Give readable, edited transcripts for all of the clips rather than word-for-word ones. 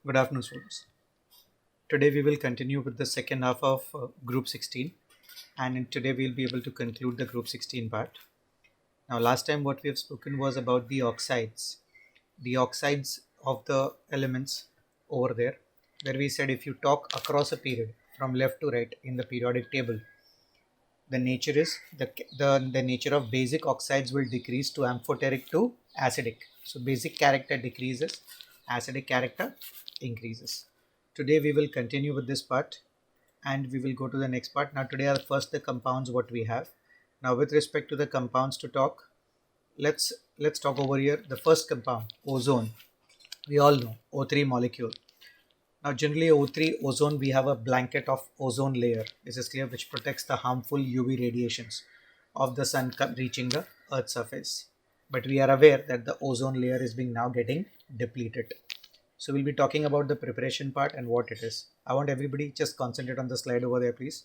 Good afternoon, students. Today we will continue with the second half of Group 16, and today we'll be able to conclude the Group 16 part. Now, last time what we have spoken was about the oxides of the elements over there, where we said if you talk across a period from left to right in the periodic table, the nature is the nature of basic oxides will decrease to amphoteric to acidic. So basic character decreases, acidic character increases. Today we will continue with this part and we will go to the next part. Now today are first the compounds what we have. Now with respect to the compounds to talk, let's talk over here. The first compound, ozone. We all know O3 molecule. Now, generally, O3 ozone, we have a blanket of ozone layer. This is clear, which protects the harmful UV radiations of the sun reaching the Earth's surface. But we are aware that the ozone layer is being now getting depleted. So we'll be talking about the preparation part and what it is. I want everybody just concentrate on the slide over there, please.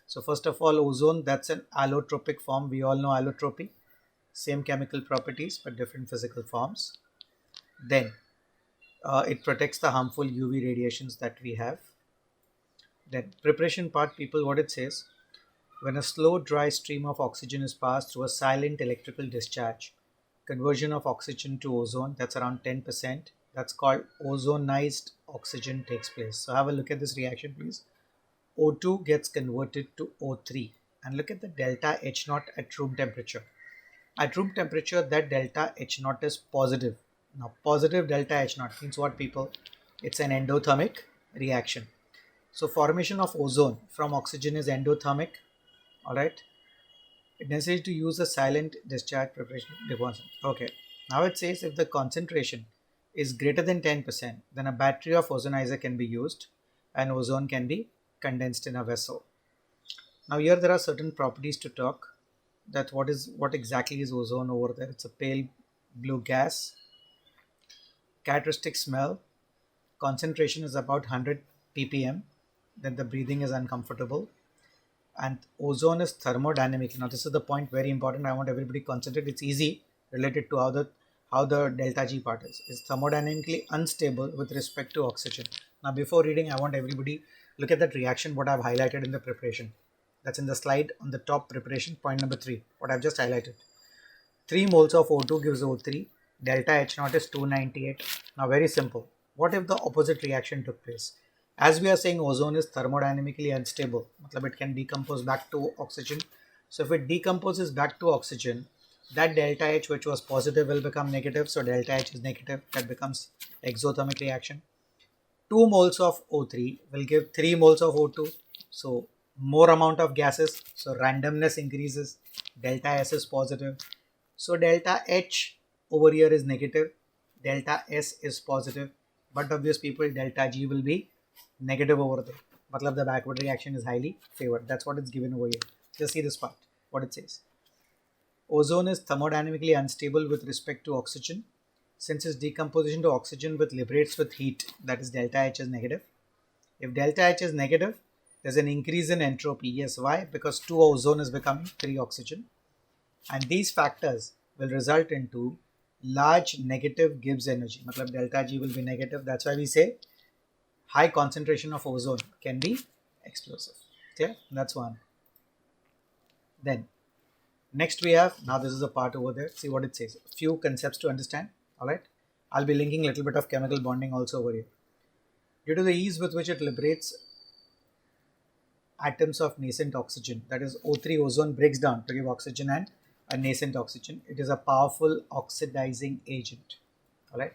So first of all, ozone, that's an allotropic form. We all know allotropy, same chemical properties but different physical forms. Then it protects the harmful UV radiations that we have. Then preparation part, people, what it says, when a slow dry stream of oxygen is passed through a silent electrical discharge, conversion of oxygen to ozone, that's around 10%, that's called ozonized oxygen takes place. So have a look at this reaction, please. O2 gets converted to O3 and look at the delta H naught at room temperature. At room temperature, that delta H naught is positive. Now, positive delta H naught means what, people? It's an endothermic reaction. So, formation of ozone from oxygen is endothermic. All right. It necessary to use a silent discharge preparation deposit. Okay. Now it says if the concentration is greater than 10%, then a battery of ozonizer can be used and ozone can be condensed in a vessel. Now here there are certain properties to talk. That what exactly is ozone over there. It's a pale blue gas. Characteristic smell, concentration is about 100 ppm, then the breathing is uncomfortable, and ozone is thermodynamic. Now this is the point, very important. I want everybody to concentrate. It's easy, related to how the delta G part is thermodynamically unstable with respect to oxygen. Now before reading, I want everybody look at that reaction what I've highlighted in the preparation. That's in the slide on the top, preparation point number 3, what I've just highlighted. 3 moles of O2 gives O3. Delta H naught is 298. Now very simple. What if the opposite reaction took place? As we are saying, ozone is thermodynamically unstable. It can decompose back to oxygen. So if it decomposes back to oxygen, that delta H which was positive will become negative. So delta H is negative. That becomes exothermic reaction. 2 moles of O3 will give 3 moles of O2. So more amount of gases. So randomness increases. Delta S is positive. So delta H over here is negative, delta S is positive, but obvious, people, delta G will be negative over there. Matlab the backward reaction is highly favored. That's what it's given over here. Just see this part, what it says. Ozone is thermodynamically unstable with respect to oxygen. Since its decomposition to oxygen liberates with heat, that is delta H is negative. If delta H is negative, there's an increase in entropy. Yes, why? Because 2 ozone is becoming 3 oxygen. And these factors will result into large negative Gibbs energy. Matlab delta G will be negative. That's why we say high concentration of ozone can be explosive. Clear? That's one. Then next we have, now this is a part over there. See what it says. A few concepts to understand. All right. I'll be linking a little bit of chemical bonding also over here. Due to the ease with which it liberates atoms of nascent oxygen, that is O3, ozone breaks down to give oxygen and a nascent oxygen. It is a powerful oxidizing agent. All right.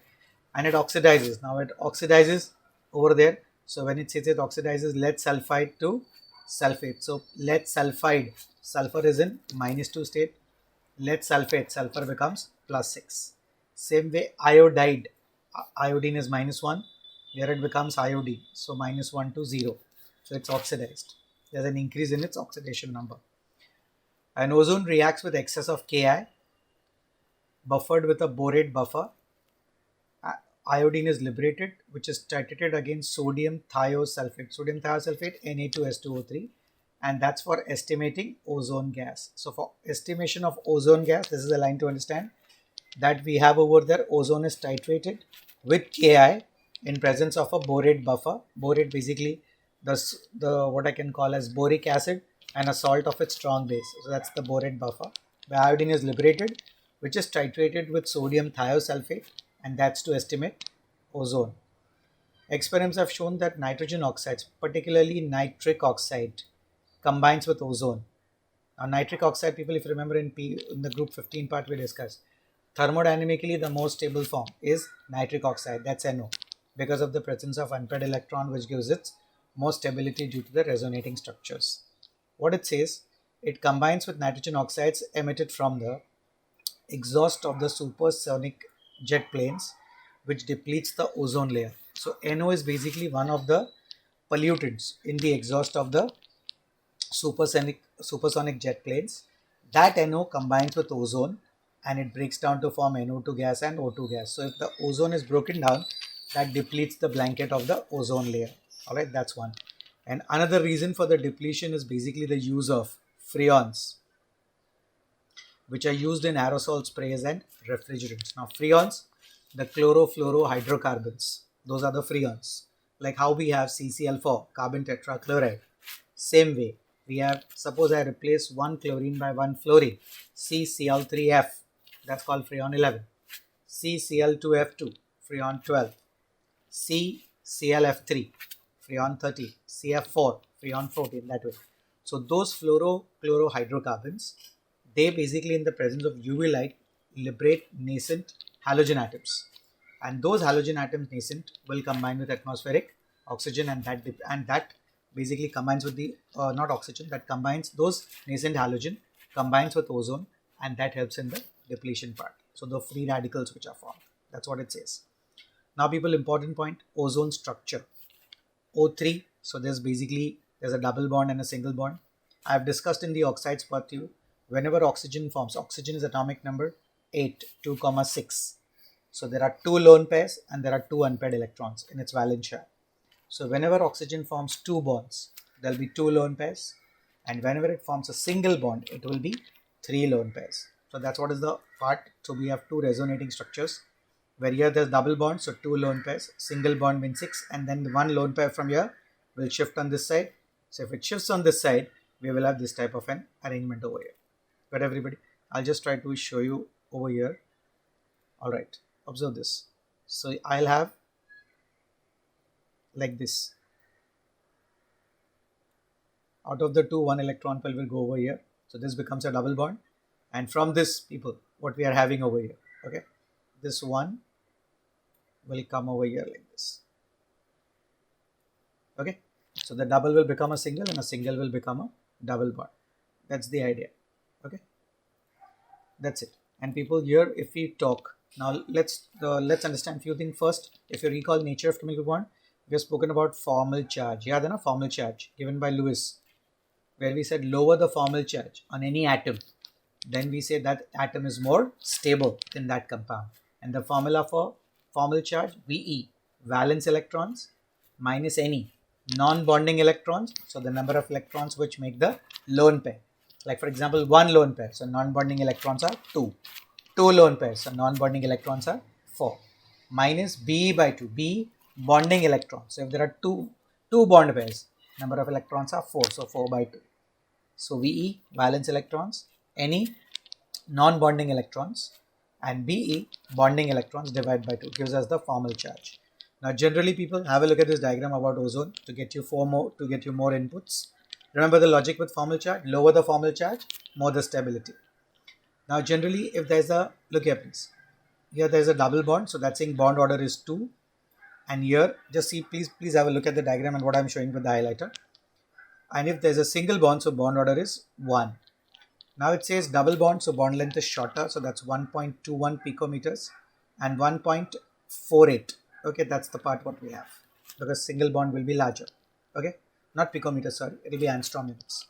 And it oxidizes. Now it oxidizes over there. So when it says it oxidizes lead sulfide to sulfate. So lead sulfide, sulfur is in -2 state. Lead sulfate, sulfur becomes +6. Same way iodide, iodine is -1. Here it becomes iodine. So -1 to 0. So it's oxidized. There's an increase in its oxidation number. And ozone reacts with excess of Ki, buffered with a borate buffer. Iodine is liberated, which is titrated against sodium thiosulfate. Sodium thiosulfate, Na2S2O3, and that's for estimating ozone gas. So for estimation of ozone gas, this is the line to understand that we have over there. Ozone is titrated with Ki in presence of a borate buffer. Borate basically the what I can call as boric acid and a salt of its strong base. So that's the borate buffer. The iodine is liberated, which is titrated with sodium thiosulfate, and that's to estimate ozone. Experiments have shown that nitrogen oxides, particularly nitric oxide, combines with ozone. Now, nitric oxide, people, if you remember in the group 15 part we discussed, thermodynamically the most stable form is nitric oxide, that's NO, because of the presence of unpaired electron, which gives it more stability due to the resonating structures. What it says, it combines with nitrogen oxides emitted from the exhaust of the supersonic jet planes, which depletes the ozone layer. So NO is basically one of the pollutants in the exhaust of the supersonic jet planes. That NO combines with ozone and it breaks down to form NO2 gas and O2 gas. So if the ozone is broken down, that depletes the blanket of the ozone layer. All right, that's one. And another reason for the depletion is basically the use of freons, which are used in aerosol sprays and refrigerants. Now, freons, the chlorofluorohydrocarbons, those are the freons. Like how we have CCl4, carbon tetrachloride. Same way, we have, suppose I replace one chlorine by one fluorine, CCl3F, that's called freon 11. CCl2F2, freon 12. CClF3, freon 13. CF4, freon 14, that way. So those fluorochlorohydrocarbons, they basically in the presence of UV light liberate nascent halogen atoms, and those halogen atoms nascent will combine with atmospheric oxygen, and that basically combines with the not oxygen, that combines those nascent halogen combines with ozone, and that helps in the depletion part. So the free radicals which are formed, that's what it says. Now people, important point, ozone structure. O3, so there's a double bond and a single bond. I have discussed in the oxides part too. Whenever oxygen forms, oxygen is atomic number 8, 2, 6. So there are 2 lone pairs and there are 2 unpaired electrons in its valence shell. So whenever oxygen forms 2 bonds, there will be 2 lone pairs, and whenever it forms a single bond, it will be 3 lone pairs. So that's what is the part. So we have 2 resonating structures, where here there's double bond, so 2 lone pairs, single bond means 6, and then the 1 lone pair from here will shift on this side. So if it shifts on this side, we will have this type of an arrangement over here. Got everybody? I'll just try to show you over here. All right, observe this. So I'll have like this. Out of the 2, 1 electron pair will go over here. So this becomes a double bond. And from this, people, what we are having over here, okay, this one will come over here like this. Okay, so the double will become a single and a single will become a double bond. That's the idea. Okay, that's it. And people, here if we talk now, let's understand few things first. If you recall nature of chemical bond, we have spoken about formal charge. Yeah, then a formal charge given by Lewis, where we said lower the formal charge on any atom, then we say that atom is more stable in that compound. And the formula for formal charge, VE, valence electrons minus any non-bonding electrons. So the number of electrons which make the lone pair. Like for example, 1 lone pair, so non-bonding electrons are 2. 2 lone pairs, so non-bonding electrons are 4. Minus Be by 2, Be bonding electrons. So if there are two bond pairs, number of electrons are 4, so 4 by 2. So VE, valence electrons, any non-bonding electrons, and Be, bonding electrons, divided by 2 gives us the formal charge. Now generally people, have a look at this diagram about ozone to get you more inputs. Remember the logic with formal charge, lower the formal charge, more the stability. Now generally if there's a, look here please, here there's a double bond, so that's saying bond order is 2, and here just see, please have a look at the diagram and what I'm showing with the highlighter. And if there's a single bond, so bond order is 1. Now it says double bond, so bond length is shorter, so that's 1.21 picometers and 1.48. Okay, that's the part what we have, because single bond will be larger. Okay, not picometers, sorry, it will be angstrom units.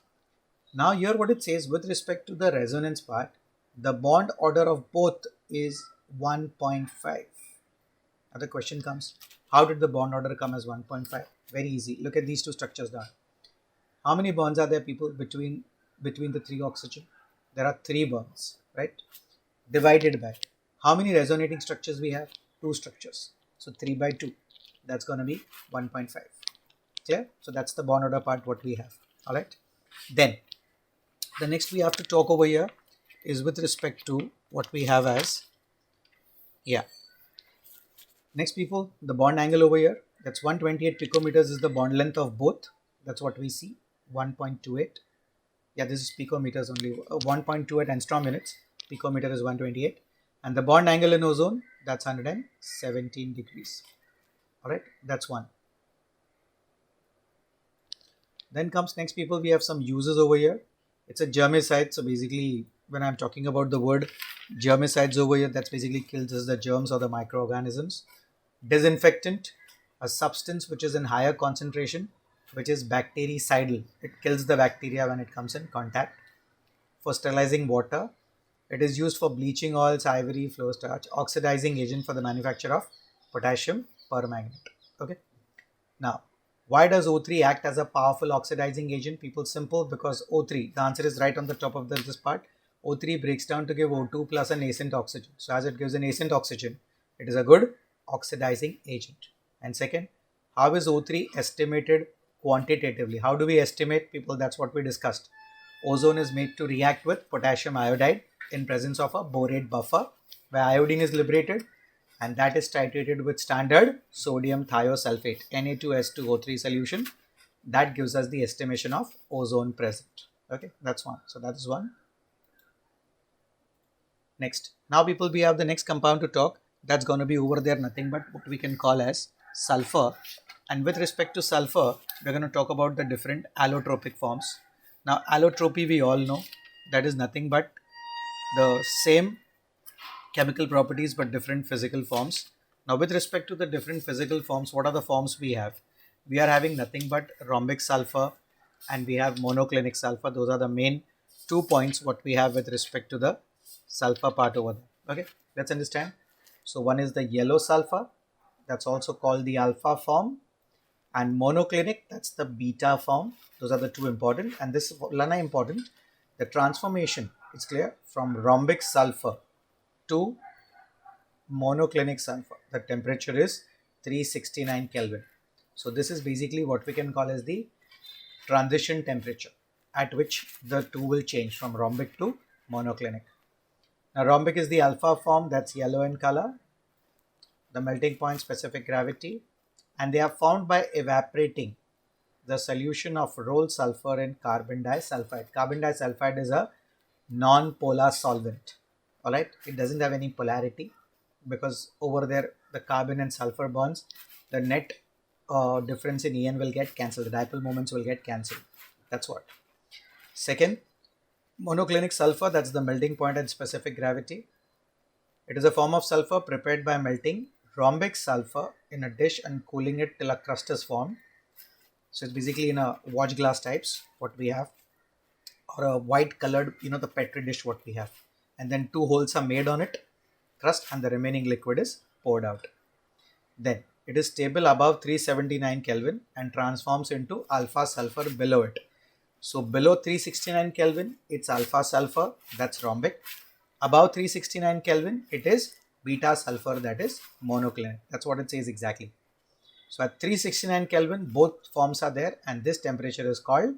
Now here what it says with respect to the resonance part, the bond order of both is 1.5. Now the question comes, how did the bond order come as 1.5? Very easy. Look at these two structures down. How many bonds are there, people, between the 3 oxygen? There are 3 bonds, right? Divided by how many resonating structures we have? 2 structures. So 3 by 2. that's going to be 1.5. Clear? So that's the bond order part what we have. All right. Then the next we have to talk over here is with respect to what we have as, yeah. Next people, the bond angle over here, that's 128 picometers is the bond length of both. That's what we see, 1.28. Yeah, this is picometers only, 1.28 angstrom units. Picometer is 128. And the bond angle in ozone, that's 117 degrees. All right, that's one. Then comes next people, we have some uses over here. It's a germicide. So basically, when I'm talking about the word germicides over here, that's basically kills the germs or the microorganisms. Disinfectant, a substance which is in higher concentration, which is bactericidal. It kills the bacteria when it comes in contact. For sterilizing water, it is used for bleaching oils, ivory, flow starch, oxidizing agent for the manufacture of potassium permanganate. Okay. Now, why does O3 act as a powerful oxidizing agent? People, simple, because O3, the answer is right on the top of this part. O3 breaks down to give O2 plus a nascent oxygen. So as it gives a nascent oxygen, it is a good oxidizing agent. And second, how is O3 estimated quantitatively? How do we estimate? People, that's what we discussed. Ozone is made to react with potassium iodide in presence of a borate buffer where iodine is liberated, and that is titrated with standard sodium thiosulfate Na2S2O3 solution. That gives us the estimation of ozone present. Okay, that's one. So that is one. Next, now people, we have the next compound to talk. That's going to be over there, nothing but what we can call as sulfur. And with respect to sulfur, we're going to talk about the different allotropic forms. Now, allotropy, we all know, that is nothing but the same chemical properties but different physical forms. Now, with respect to the different physical forms, what are the forms we have? We are having nothing but rhombic sulfur and we have monoclinic sulfur. Those are the main 2 points what we have with respect to the sulfur part over there. Okay, let's understand. So one is the yellow sulfur, that's also called the alpha form, and monoclinic, that's the beta form. Those are the two important, and this Lana important. The transformation is clear from rhombic sulfur to monoclinic sulfur. The temperature is 369 Kelvin. So this is basically what we can call as the transition temperature at which the two will change from rhombic to monoclinic. Now rhombic is the alpha form, that's yellow in color. The melting point, specific gravity, and they are found by evaporating the solution of rolled sulfur in carbon disulfide. Carbon disulfide is a non-polar solvent. All right, it doesn't have any polarity because over there the carbon and sulfur bonds, the net difference in En will get cancelled. The dipole moments will get cancelled. That's what. Second, monoclinic sulfur, that's the melting point and specific gravity. It is a form of sulfur prepared by melting rhombic sulfur in a dish and cooling it till a crust is formed. So it's basically in a watch glass types what we have, or a white colored, the petri dish what we have, and then 2 holes are made on it, crust, and the remaining liquid is poured out. Then it is stable above 379 Kelvin and transforms into alpha sulfur below it. So below 369 Kelvin, it's alpha sulfur, that's rhombic. Above 369 Kelvin, it is beta sulfur, that is monoclinic. That's what it says exactly. So at 369 Kelvin, both forms are there, and this temperature is called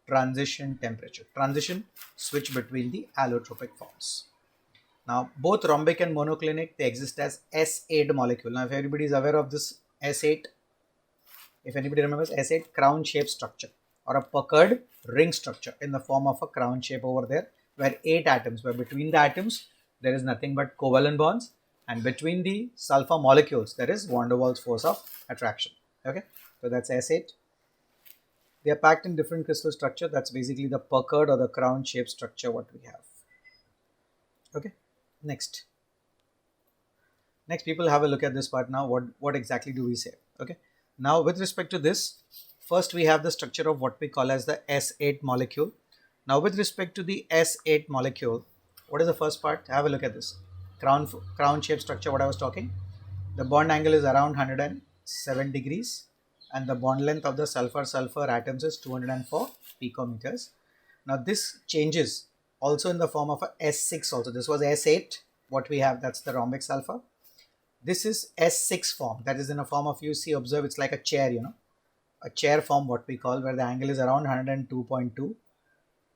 transition temperature. Transition switch between the allotropic forms. Now, both rhombic and monoclinic, they exist as S8 molecule. Now, if everybody is aware of this S8, if anybody remembers S8, crown shaped structure or a puckered ring structure in the form of a crown shape over there, where 8 atoms, where between the atoms there is nothing but covalent bonds, and between the sulfur molecules there is van der Waals force of attraction. Okay, so that's S8. They are packed in different crystal structure. That's basically the puckered or the crown shaped structure what we have. Okay, next people have a look at this part now. What exactly do we say? Okay, now with respect to this, first we have the structure of what we call as the S8 molecule. Now with respect to the S8 molecule, what is the first part? Have a look at this crown shaped structure what I was talking. The bond angle is around 107 degrees and the bond length of the sulfur atoms is 204 picometers. Now this changes also in the form of a S6 also. This was S8 what we have, that's the rhombic sulfur. This is S6 form, that is in a form of, you see, observe, it's like a chair, a chair form, what we call, where the angle is around 102.2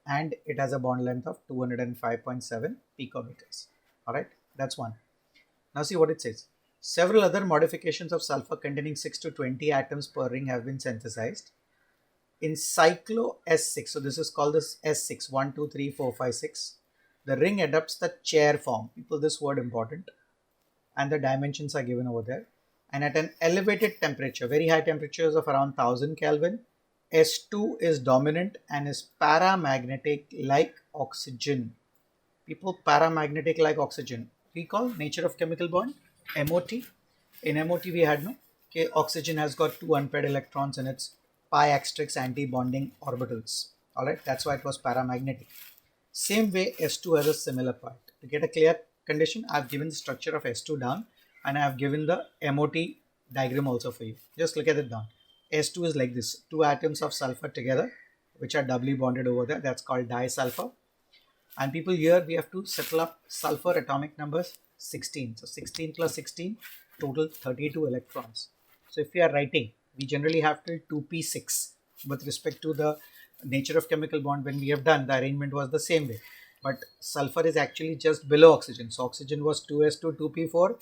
and it has a bond length of 205.7 picometers. All right, that's one. Now see what it says. Several other modifications of sulfur containing 6 to 20 atoms per ring have been synthesized. In cyclo S6, so this is called this S6, 1, 2, 3, 4, 5, 6. The ring adopts the chair form. People, this word important. And the dimensions are given over there. And at an elevated temperature, very high temperatures of around 1000 Kelvin, S2 is dominant and is paramagnetic like oxygen. People, paramagnetic like oxygen. Recall nature of chemical bond, MOT. In MOT we had no, okay, oxygen has got 2 unpaired electrons in its pi asterisk anti-bonding orbitals. All right, that's why it was paramagnetic. Same way S2 has a similar part. To get a clear condition, I've given the structure of S2 down and I have given the MOT diagram also for you. Just look at it down. S2 is like this, 2 atoms of sulfur together which are doubly bonded over there. That's called disulfur. And people, here we have to settle up sulfur atomic numbers 16. So 16 plus 16, total 32 electrons. So if we are writing, we generally have till 2p6 with respect to the nature of chemical bond. When we have done, the arrangement was the same way. But sulfur is actually just below oxygen. So oxygen was 2s2, 2p4.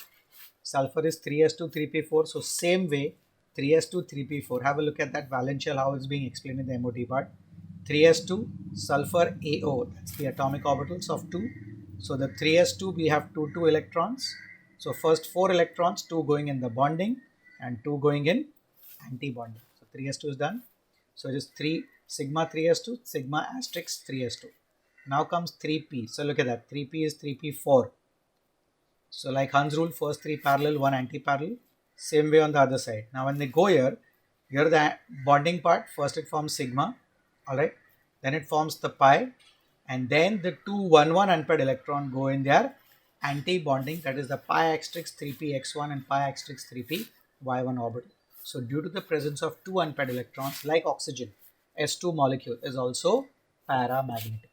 Sulfur is 3s2, 3p4. So same way, 3s2, 3p4. Have a look at that valential, how it's being explained in the MOT part. 3s2, sulfur AO, that's the atomic orbitals of 2. So the 3s2, we have 2 electrons. So first 4 electrons, 2 going in the bonding and 2 going in anti-bonding. So 3s2 is done. So it is 3 sigma 3s2, sigma asterisk 3s2. Now comes 3p. So look at that, 3p is 3p4. So like Hund's rule, first 3 parallel, 1 anti-parallel. Same way on the other side. Now when they go here the bonding part, first it forms sigma. Alright, then it forms the pi, and then the 2 1 1 unpaired electron go in their anti-bonding, that is the pi asterisk 3px1 and pi asterisk 3py1 orbital. So due to the presence of 2 unpaired electrons, like oxygen, S2 molecule is also paramagnetic.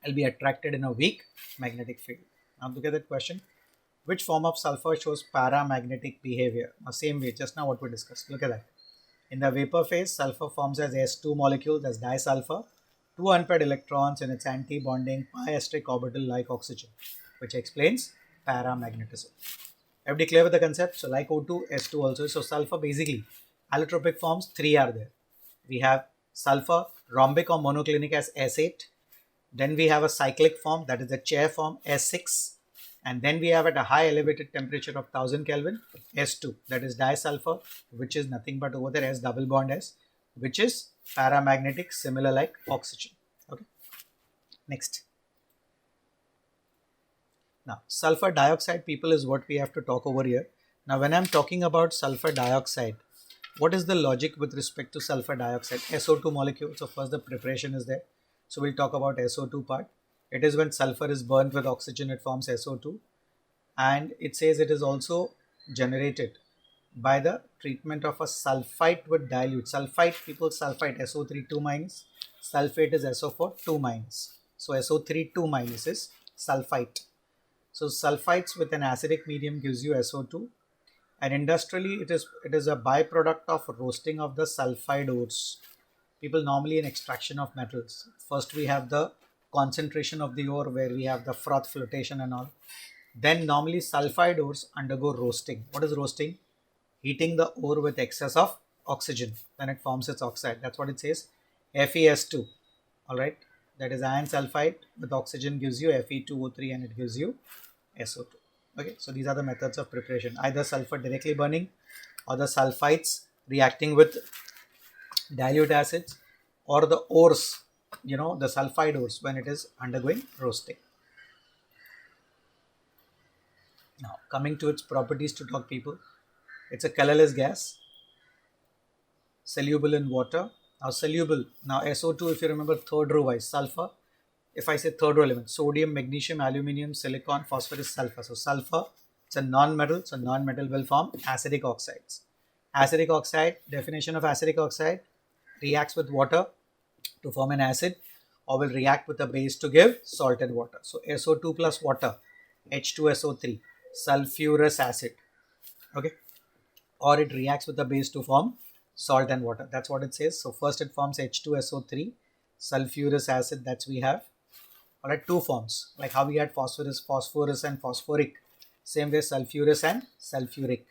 It will be attracted in a weak magnetic field. Now look at that question. Which form of sulfur shows paramagnetic behavior? Now same way, just now what we discussed. Look at that. In the vapor phase, sulfur forms as S2 molecule, that's disulfur, 2 unpaired electrons in its anti-bonding pi asterisk orbital like oxygen, which explains paramagnetism. Everybody clear with the concept? So like O2, S2 also. So sulfur, basically, allotropic forms 3 are there. We have sulfur rhombic or monoclinic as S8. Then we have a cyclic form, that is the chair form, S6. And then we have at a high elevated temperature of 1000 Kelvin, S2, that is disulfur, which is nothing but over there S double bond S, which is paramagnetic, similar like oxygen. Okay. Next. Now, sulfur dioxide, people, is what we have to talk over here. Now, when I'm talking about sulfur dioxide, what is the logic with respect to sulfur dioxide? SO2 molecule. So first the preparation is there. So we'll talk about SO2 part. It is when sulfur is burnt with oxygen, it forms SO2. And it says it is also generated by the treatment of a sulfite with dilute. Sulfite, people, sulfite, SO3 2 minus. Sulfate is SO4 2 minus. So SO3 2 minus is sulfite. So sulfites with an acidic medium gives you SO2. And industrially, it is a byproduct of roasting of the sulfide ores. People, normally in extraction of metals, first we have the concentration of the ore where we have the froth flotation and all. Then normally sulfide ores undergo roasting. What is roasting? Heating the ore with excess of oxygen. Then it forms its oxide. That's what it says. FeS2. Alright. That is iron sulfide with oxygen gives you Fe2O3 and it gives you SO2. Okay. So these are the methods of preparation. Either sulfur directly burning or the sulfites reacting with dilute acids, or the ores, the sulfide ores when it is undergoing roasting. Now coming to its properties to talk, people, it's a colorless gas, soluble in water. Now soluble, now SO2, if you remember third row wise, sulfur, if I say third row element, sodium, magnesium, aluminium, silicon, phosphorus, sulfur. So sulfur, it's a non-metal, so non-metal will form acidic oxides. Acidic oxide, definition of acidic oxide, reacts with water to form an acid or will react with a base to give salted water. So SO2 plus water, H2SO3, sulfurous acid. Okay, or it reacts with the base to form salt and water. That's what it says. So first it forms H2SO3, sulfurous acid. That's we have. All right, two forms, like how we had phosphorus and phosphoric. Same way sulfurous and sulfuric.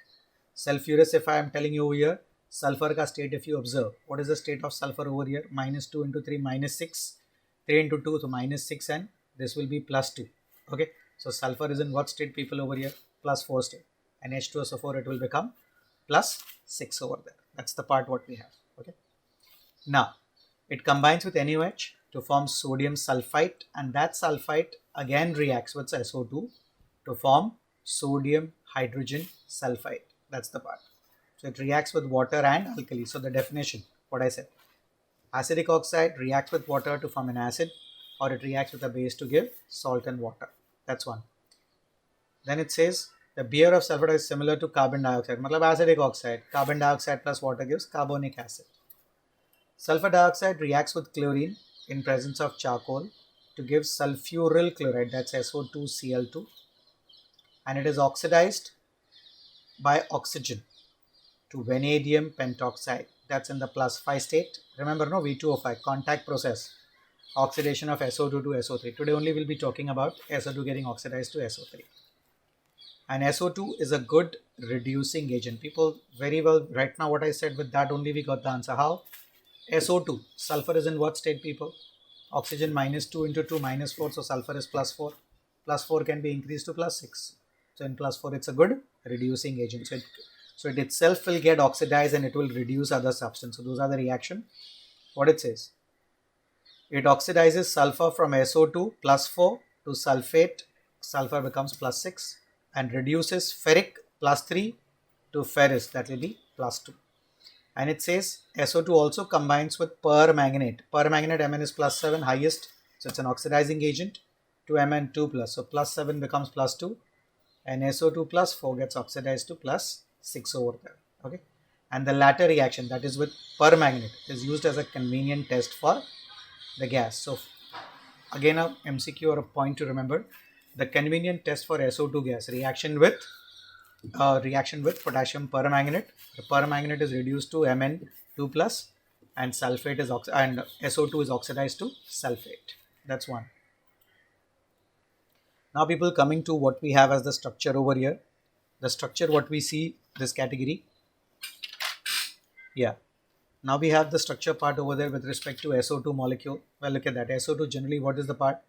Sulfurous, if I am telling you over here, sulfur ka state, if you observe, what is the state of sulfur over here? -2 into 3, -6. 3 into 2, so -6, and this will be +2. Okay, so sulfur is in what state, people, over here? +4 state. And H2SO4, it will become +6 over there. That's the part what we have. Okay, now it combines with NaOH to form sodium sulfite, and that sulfite again reacts with SO2 to form sodium hydrogen sulfite. That's the part. So it reacts with water and alkali. So the definition, what I said, acidic oxide reacts with water to form an acid, or it reacts with a base to give salt and water. That's one. Then it says the behavior of sulfur is similar to carbon dioxide. Matlab acidic oxide, carbon dioxide plus water gives carbonic acid. Sulfur dioxide reacts with chlorine in presence of charcoal to give sulfuryl chloride, that's SO2Cl2, and it is oxidized by oxygen to vanadium pentoxide, that's in the +5 state. Remember, no, V2O5, contact process, oxidation of SO2 to SO3. Today only we'll be talking about SO2 getting oxidized to SO3. And SO2 is a good reducing agent. People, very well, right now what I said, with that only we got the answer. How? SO2, sulfur is in what state, people? Oxygen -2 into 2, -4, so sulfur is +4. +4 can be increased to +6. So in +4, it's a good reducing agent. So it itself will get oxidized and it will reduce other substance. So those are the reaction. What it says, it oxidizes sulfur from SO2 +4 to sulfate. Sulfur becomes +6, and reduces ferric +3 to ferrous, that will be +2. And it says SO2 also combines with permanganate. Permanganate, Mn is +7, highest, so it's an oxidizing agent, to Mn2+. So +7 becomes +2, and SO2 +4 gets oxidized to +6 over there. Okay, and the latter reaction, that is with permanganate, is used as a convenient test for the gas. So again, a MCQ or a point to remember, the convenient test for SO2 gas, reaction with potassium permanganate. The permanganate is reduced to Mn2+, and sulfate is and SO2 is oxidized to sulfate. That's one. Now people, coming to what we have as the structure over here. The structure what we see, this category. Yeah. Now we have the structure part over there with respect to SO2 molecule. Well, look at that. SO2 generally, what is the part?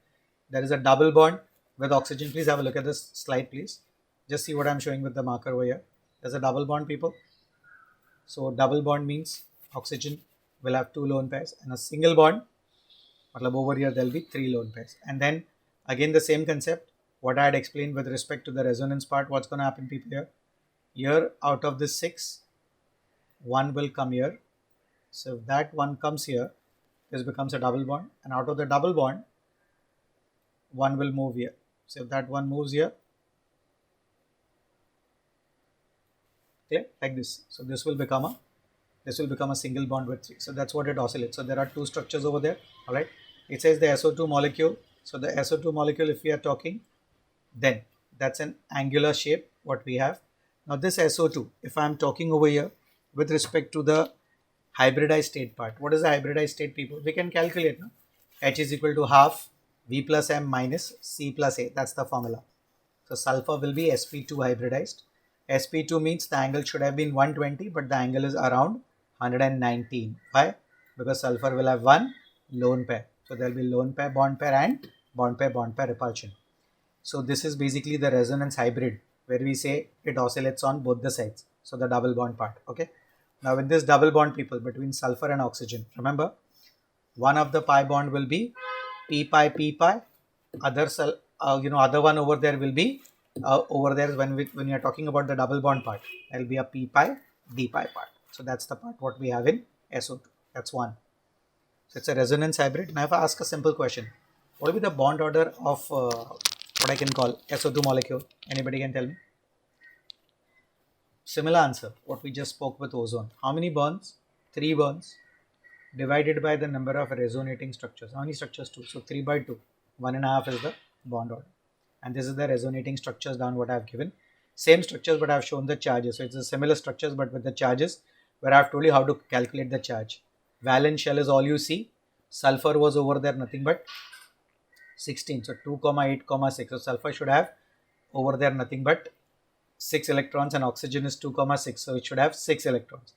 There is a double bond with oxygen. Please have a look at this slide, please. Just see what I'm showing with the marker over here. There's a double bond, people. So double bond means oxygen will have 2 lone pairs, and a single bond, over here there'll be 3 lone pairs. And then again the same concept, what I had explained with respect to the resonance part. What's going to happen, people, here? Here, out of this 6, 1 will come here. So if that one comes here, this becomes a double bond, and out of the double bond, 1 will move here. So if that one moves here, okay, like this, so this will become a single bond with 3. So that's what it oscillates. So there are 2 structures over there. All right, it says the SO2 molecule. So the SO2 molecule, if we are talking, then that's an angular shape what we have. Now this SO2, if I am talking over here with respect to the hybridized state part, what is the hybridized state, people? We can calculate now. H is equal to half V plus M minus C plus A. That's the formula. So sulfur will be sp2 hybridized. sp2 means the angle should have been 120, but the angle is around 119. Why? Because sulfur will have 1 lone pair. So there will be lone pair, bond pair, and bond pair repulsion. So this is basically the resonance hybrid, where we say it oscillates on both the sides. So the double bond part. Okay. Now with this double bond, people, between sulfur and oxygen, remember, one of the pi bond will be p pi, other one over there will be over there when you are talking about the double bond part, there will be a p pi d pi part. So that's the part what we have in SO2. That's one. So it's a resonance hybrid. Now if I ask a simple question, what will be the bond order of what I can call SO2 molecule? Anybody can tell me? Similar answer, what we just spoke with ozone. How many bonds? 3 bonds divided by the number of resonating structures. How many structures? 2. So 3 by 2. 1.5 is the bond order. And this is the resonating structures down what I have given. Same structures, but I've shown the charges. So it's a similar structures, but with the charges, where I've told you how to calculate the charge. Valence shell is all you see. Sulfur was over there, nothing but 16. So 2, 8, 6. So sulfur should have over there nothing but 6 electrons, and oxygen is 2, 6. So it should have 6 electrons.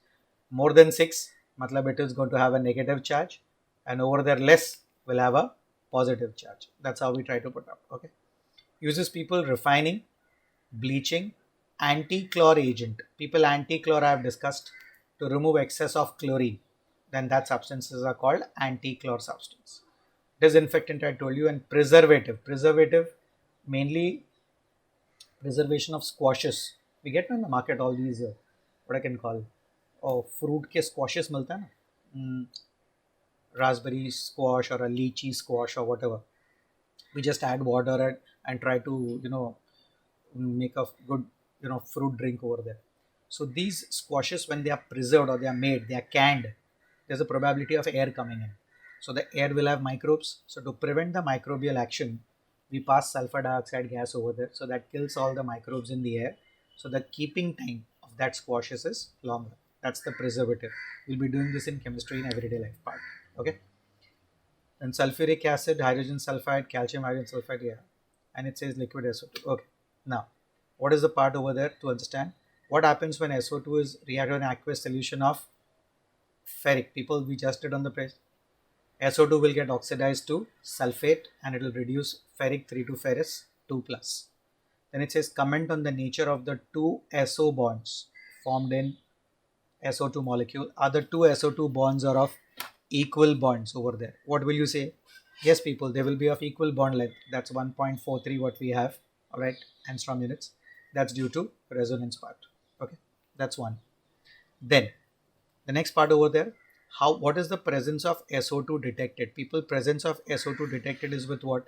More than 6, matlab it is going to have a negative charge, and over there less will have a positive charge. That's how we try to put up. Okay. Uses people refining, bleaching, anti-chlor agent. People anti-chlor I have discussed to remove excess of chlorine. Then that substances are called anti-chlor substance. Disinfectant I told you, and preservative. Preservative mainly preservation of squashes. We get in the market all these what I can call fruit ke squashes मिलता है ना, raspberry squash or a lychee squash or whatever. We just add water and try to make a good fruit drink over there. So these squashes, when they are preserved or they are made, they are canned, there's a probability of air coming in. So the air will have microbes. So to prevent the microbial action, we pass sulfur dioxide gas over there. So that kills all the microbes in the air. So the keeping time of that squashes is longer. That's the preservative. We'll be doing this in chemistry in everyday life part. Okay. And sulfuric acid, hydrogen sulfide, calcium hydrogen sulfide, yeah. And it says liquid SO2. Okay. Now, what is the part over there to understand? What happens when SO2 is reacted in aqueous solution of ferric? People, we just did on the place. SO2 will get oxidized to sulfate, and it will reduce ferric 3 to ferrous 2 plus. Then it says comment on the nature of the two SO bonds formed in SO2 molecule. Are the two SO2 bonds are of equal bonds over there? What will you say? Yes, people, they will be of equal bond length. That's 1.43 what we have. All right, angstrom units. That's due to resonance part. Okay, that's one. Then the next part over there, what is the presence of SO2 detected? People, presence of SO2 detected is with what?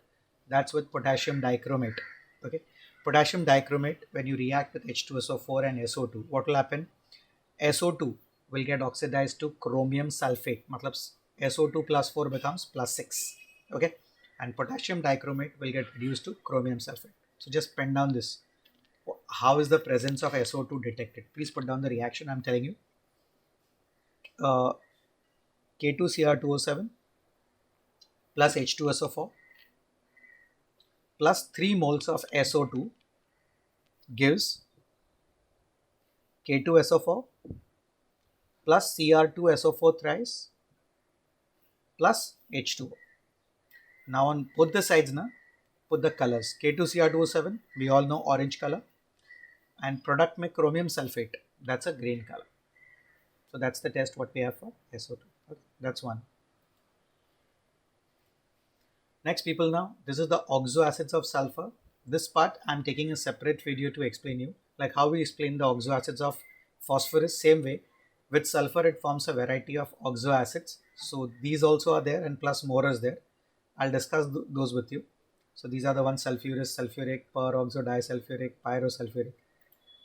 That's with potassium dichromate. Okay, potassium dichromate, when you react with H2SO4 and SO2, what will happen? SO2 will get oxidized to chromium sulfate. Matlab SO2 plus 4 becomes plus 6. Okay, and potassium dichromate will get reduced to chromium sulfate. So just pen down this. How is the presence of SO2 detected? Please put down the reaction I'm telling you. K2Cr2O7 plus H2SO4 plus 3 moles of SO2 gives K2SO4 plus Cr2SO4 thrice plus H2O. Now on both the sides, put the colors. K2Cr2O7, we all know orange color, and product में chromium sulfate, that's a green color. So that's the test what we have for SO2. Okay, that's one. Next, people, now this is the oxo acids of sulfur. This part I'm taking a separate video to explain you, like how we explain the oxo acids of phosphorus. Same way with sulfur, it forms a variety of oxo acids. So these also are there, and plus more is there. I'll discuss those with you. So these are the ones: sulfurous, sulfuric, peroxo disulfuric, pyrosulfuric.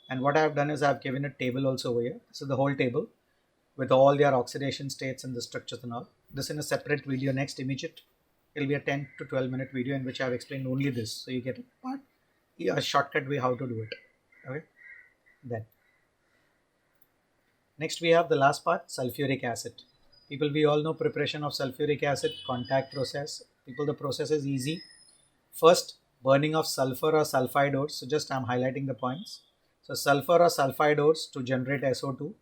And what I have done is I have given a table also over here. So the whole table with all their oxidation states and the structures and all. This in a separate video next, immediate. It will be a 10 to 12 minute video in which I have explained only this. So you get a shortcut way how to do it. Okay. Then next we have the last part, sulfuric acid. People, we all know preparation of sulfuric acid, contact process. People, the process is easy. First, burning of sulfur or sulfide ores. So just I'm highlighting the points. So sulfur or sulfide ores to generate SO2.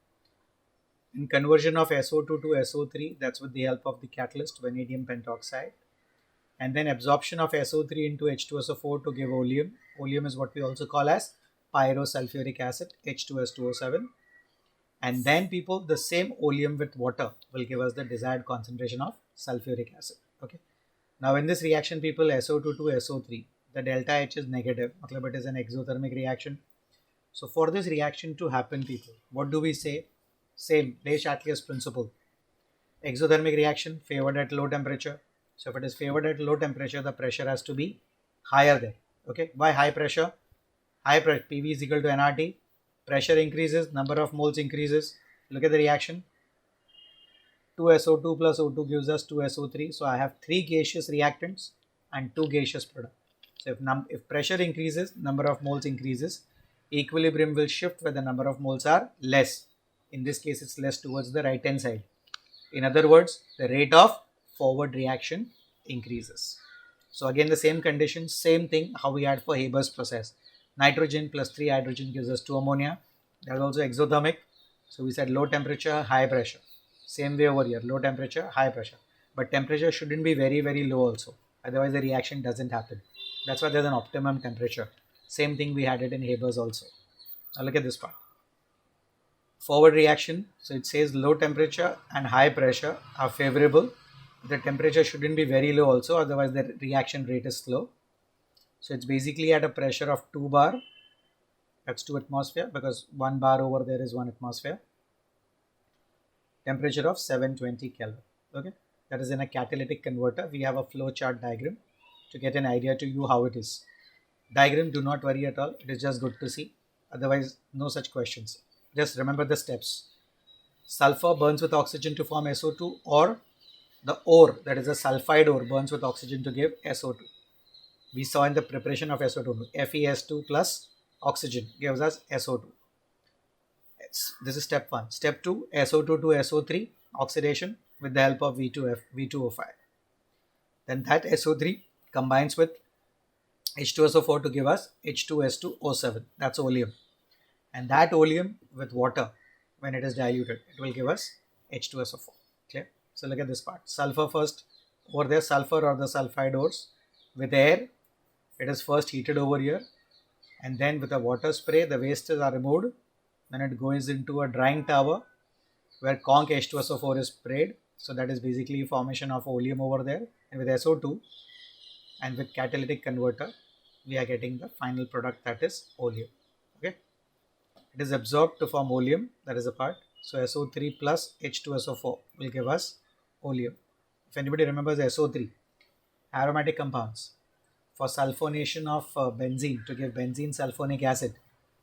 In conversion of SO2 to SO3, that's with the help of the catalyst, vanadium pentoxide. And then absorption of SO3 into H2SO4 to give oleum. Oleum is what we also call as pyrosulfuric acid, H2S2O7. And then, people, the same oleum with water will give us the desired concentration of sulfuric acid. Okay. Now in this reaction, people, SO2 to SO3, the delta H is negative. Matlab it is an exothermic reaction. So for this reaction to happen, people, what do we say? Same, Le-Chatelier's principle. Exothermic reaction favored at low temperature. So if it is favored at low temperature, the pressure has to be higher there. Okay. Why high pressure? High pressure, PV is equal to nRT. Pressure increases, number of moles increases. Look at the reaction. 2SO2 plus O2 gives us 2SO3. So I have 3 gaseous reactants and 2 gaseous products. So if pressure increases, number of moles increases. Equilibrium will shift where the number of moles are less. In this case, it's less towards the right hand side. In other words, the rate of forward reaction increases. So again, the same condition, same thing how we had for Haber's process. Nitrogen plus 3 hydrogen gives us 2 ammonia. That is also exothermic. So we said low temperature, high pressure. Same way over here, low temperature, high pressure. But temperature shouldn't be very, very low also. Otherwise the reaction doesn't happen. That's why there's an optimum temperature. Same thing we had it in Haber's also. Now look at this part. Forward reaction, so it says low temperature and high pressure are favorable. The temperature shouldn't be very low also, otherwise the reaction rate is slow. So it's basically at a pressure of 2 bar, that's 2 atmosphere, because 1 bar over there is 1 atmosphere. Temperature of 720 Kelvin. Okay, that is in a catalytic converter. We have a flow chart diagram to get an idea to you how it is. Diagram, do not worry at all, it is just good to see. Otherwise, no such questions. Just remember the steps. Sulfur burns with oxygen to form SO2, or the ore, that is a sulfide ore, burns with oxygen to give SO2. We saw in the preparation of SO2, FeS2 plus oxygen gives us SO2. This is step 1. Step 2, SO2 to SO3 oxidation with the help of V2O5. Then that SO3 combines with H2SO4 to give us H2S2O7. That's oleum. And that oleum with water, when it is diluted, it will give us H2SO4. Clear? So look at this part. Sulfur first. Over there, sulfur or the sulfide ores. With air, it is first heated over here. And then with a water spray, the wastes are removed. Then it goes into a drying tower where conc H2SO4 is sprayed. So that is basically formation of oleum over there. And with SO2 and with catalytic converter, we are getting the final product, that is oleum. Okay. It is absorbed to form oleum, that is a part. So SO3 plus H2SO4 will give us oleum. If anybody remembers SO3, aromatic compounds. For sulfonation of benzene, to give benzene sulfonic acid,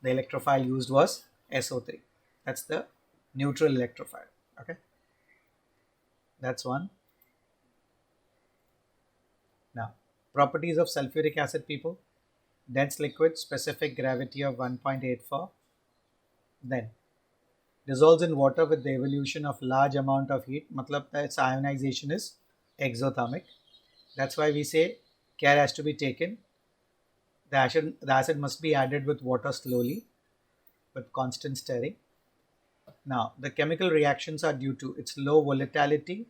the electrophile used was SO3. That's the neutral electrophile. Okay. That's one. Now, properties of sulfuric acid, people. Dense liquid, specific gravity of 1.84. Then dissolves in water with the evolution of large amount of heat. Matlab its ionization is exothermic. That's why we say care has to be taken. The acid must be added with water slowly with constant stirring. Now the chemical reactions are due to its low volatility,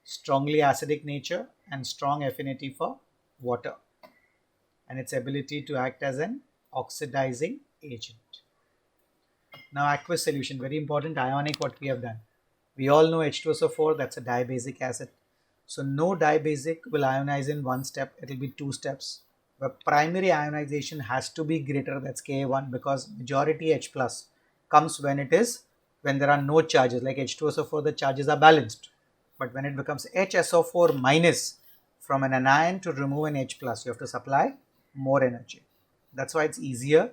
strongly acidic nature, and strong affinity for water, and its ability to act as an oxidizing agent. Now aqueous solution, very important, ionic, what we have done. We all know H2SO4, that's a dibasic acid. So no dibasic will ionize in one step, it will be 2 steps. The primary ionization has to be greater, that's Ka1, because majority H plus comes when there are no charges. Like H2SO4, the charges are balanced. But when it becomes HSO4 minus, from an anion to remove an H plus, you have to supply more energy. That's why it's easier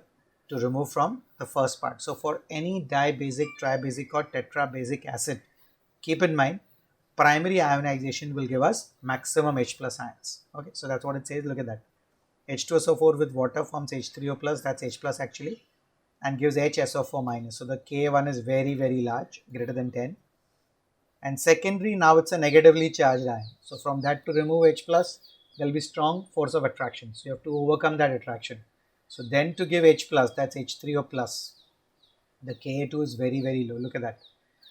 to remove from the first part. So for any dibasic, tribasic or tetrabasic acid, keep in mind primary ionization will give us maximum H plus ions. Okay, so that's what it says. Look at that. H2SO4 with water forms H3O plus, that's H plus actually, and gives HSO4 minus. So the K1 is very, very large, greater than 10. And secondary, now it's a negatively charged ion. So from that to remove H plus, there will be strong force of attraction. So you have to overcome that attraction. So then to give H plus, that's H3O plus. The Ka2 is very, very low. Look at that.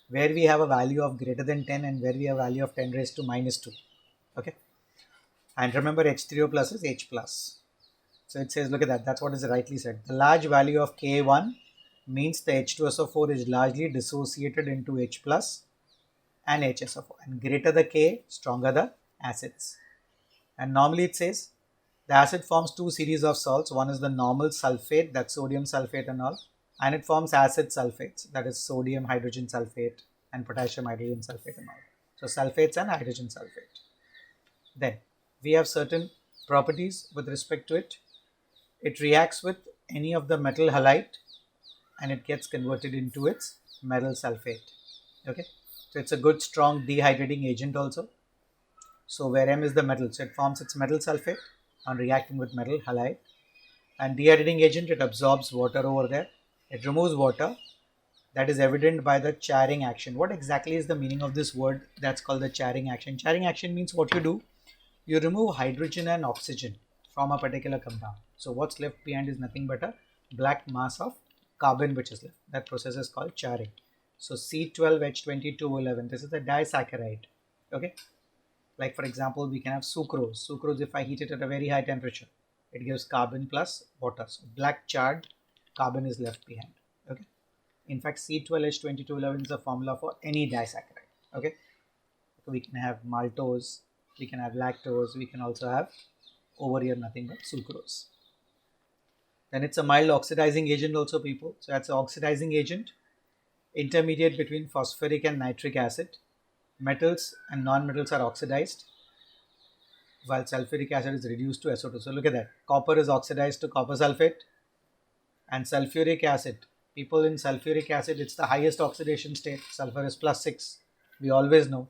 Where we have a value of greater than 10 and where we have a value of 10 raised to minus 2. Okay. And remember H3O plus is H plus. So it says, look at that. That's what is rightly said. The large value of K1 means the H2SO4 is largely dissociated into H plus and HSO4. And greater the K, stronger the acids. And normally it says the acid forms 2 series of salts. One is the normal sulfate, that's sodium sulfate and all. And it forms acid sulfates, that is sodium hydrogen sulfate and potassium hydrogen sulfate and all. So sulfates and hydrogen sulfate. Then we have certain properties with respect to it. It reacts with any of the metal halide and it gets converted into its metal sulfate. Okay, so it's a good strong dehydrating agent also. So where M is the metal, so it forms its metal sulfate on reacting with metal halide. And deadding agent, it absorbs water over there. It removes water. That is evident by the charring action. What exactly is the meaning of this word that's called the charring action? Charring action means what you do, you remove hydrogen and oxygen from a particular compound. So what's left behind is nothing but a black mass of carbon which is left. That process is called charring. So C12H2211, this is a disaccharide. Okay. Like for example, we can have sucrose. Sucrose, if I heat it at a very high temperature, it gives carbon plus water. So black charred carbon is left behind. Okay. In fact, C12H2211 is a formula for any disaccharide. Okay. So we can have maltose, we can have lactose, we can also have over here nothing but sucrose. Then it's a mild oxidizing agent also, people. So that's an oxidizing agent, intermediate between phosphoric and nitric acid. Metals and non-metals are oxidized, while sulfuric acid is reduced to SO2. So look at that. Copper is oxidized to copper sulfate, and sulfuric acid. People, in sulfuric acid, it's the highest oxidation state. Sulfur is +6. We always know.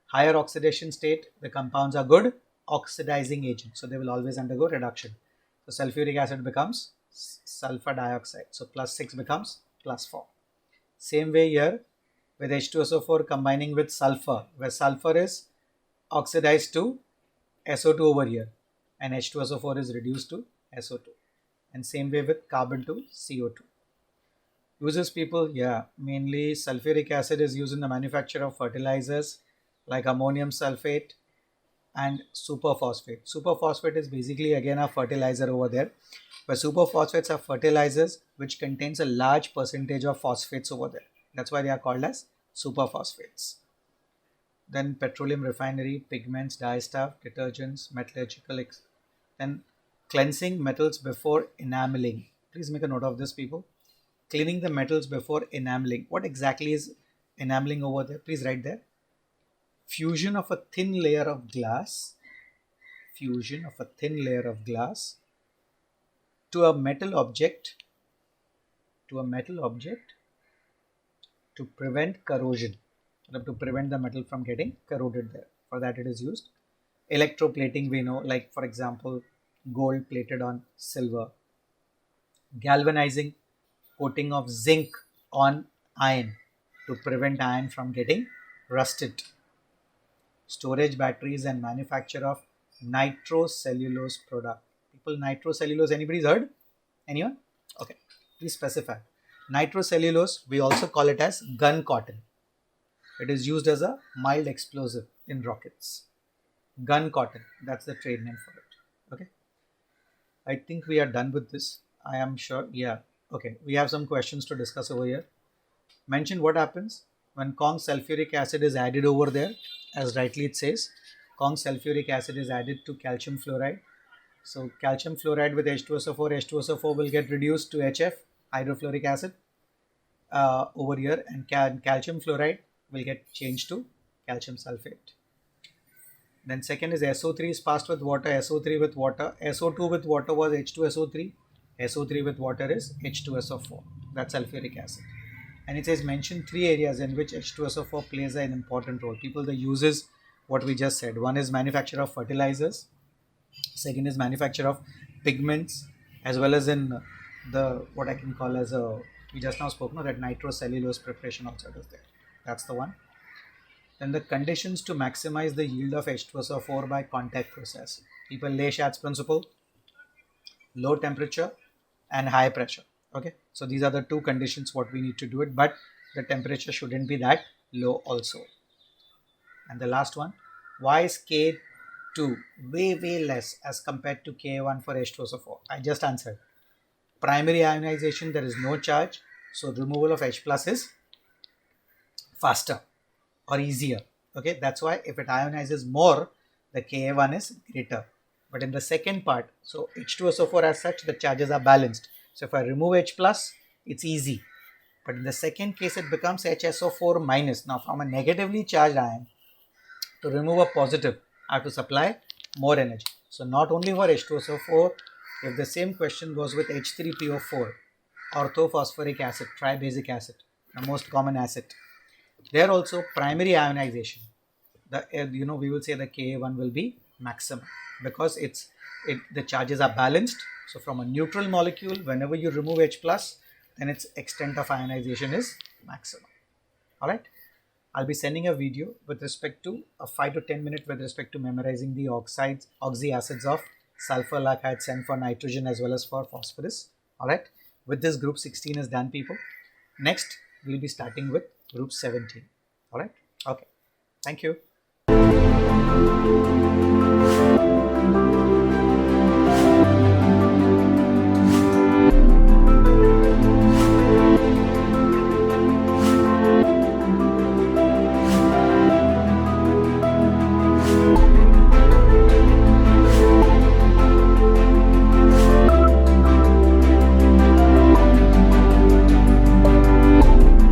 Higher oxidation state, the compounds are good oxidizing agents. So they will always undergo reduction. So sulfuric acid becomes sulfur dioxide. So +6 becomes +4. Same way here with H2SO4 combining with sulfur, where sulfur is oxidized to SO2 over here, and H2SO4 is reduced to SO2. And same way with carbon to CO2. Uses, people, yeah, mainly sulfuric acid is used in the manufacture of fertilizers like ammonium sulfate and superphosphate. Superphosphate is basically again a fertilizer over there, where superphosphates are fertilizers which contains a large percentage of phosphates over there. That's why they are called as superphosphates. Then petroleum refinery, pigments, dye stuff, detergents, metallurgical. Then cleansing metals before enameling. Please make a note of this, people. Cleaning the metals before enameling. What exactly is enameling over there? Please write there. Fusion of a thin layer of glass. Fusion of a thin layer of glass to a metal object. To a metal object to prevent corrosion. To prevent the metal from getting corroded there. For that it is used. Electroplating, we know, like for example, gold plated on silver. Galvanizing, coating of zinc on iron to prevent iron from getting rusted. Storage batteries and manufacture of nitrocellulose product. People, nitrocellulose, anybody's heard? Anyone? Okay, please specify. Nitrocellulose, we also call it as gun cotton. It is used as a mild explosive in rockets. Gun cotton, that's the trade name for it. Okay, I think we are done with this. I am sure. Yeah. Okay, we have some questions to discuss over here. Mention what happens when Kong sulfuric acid is added over there. As rightly it says, Kong sulfuric acid is added to calcium fluoride. So calcium fluoride with H2SO4, H2SO4 will get reduced to HF, hydrofluoric acid over here, and calcium fluoride will get changed to calcium sulfate. Then second is SO3 is passed with water, SO3 with water, SO2 with water was H2SO3, SO3 with water is H2SO4. That's sulfuric acid. And it says mention 3 areas in which H2SO4 plays an important role. People, the uses, what we just said. One is manufacture of fertilizers. Second is manufacture of pigments, as well as in the, what I can call as a, we just now spoke, no, that nitrocellulose preparation also is there. That's the one. Then the conditions to maximize the yield of H2SO4 by contact process. People, Le-Chat's principle, low temperature and high pressure. Okay, so these are the two conditions what we need to do it, but the temperature shouldn't be that low also. And the last one, why is K2 way less as compared to K1 for H2SO4? I just answered. Primary ionization, there is no charge, so removal of H plus is faster or easier. Okay, that's why if it ionizes more, the Ka1 is greater. But in the second part, so H2SO4 as such, the charges are balanced. So if I remove H plus, it's easy. But in the second case, it becomes HSO4 minus. Now from a negatively charged ion, to remove a positive, I have to supply more energy. So not only for H2SO4, if the same question goes with H3PO4, orthophosphoric acid, tribasic acid, the most common acid. There also primary ionization, we will say the Ka1 will be maximum because the charges are balanced So from a neutral molecule, whenever you remove H plus, then its extent of ionization is maximum. All right. I'll be sending a video with respect to a 5 to 10 minute with respect to memorizing the oxy acids of sulfur, alkydes, and for nitrogen as well as for phosphorus. All right. With this, group 16 is done, people. Next, we'll be starting with group 17. All right. Okay. Thank you.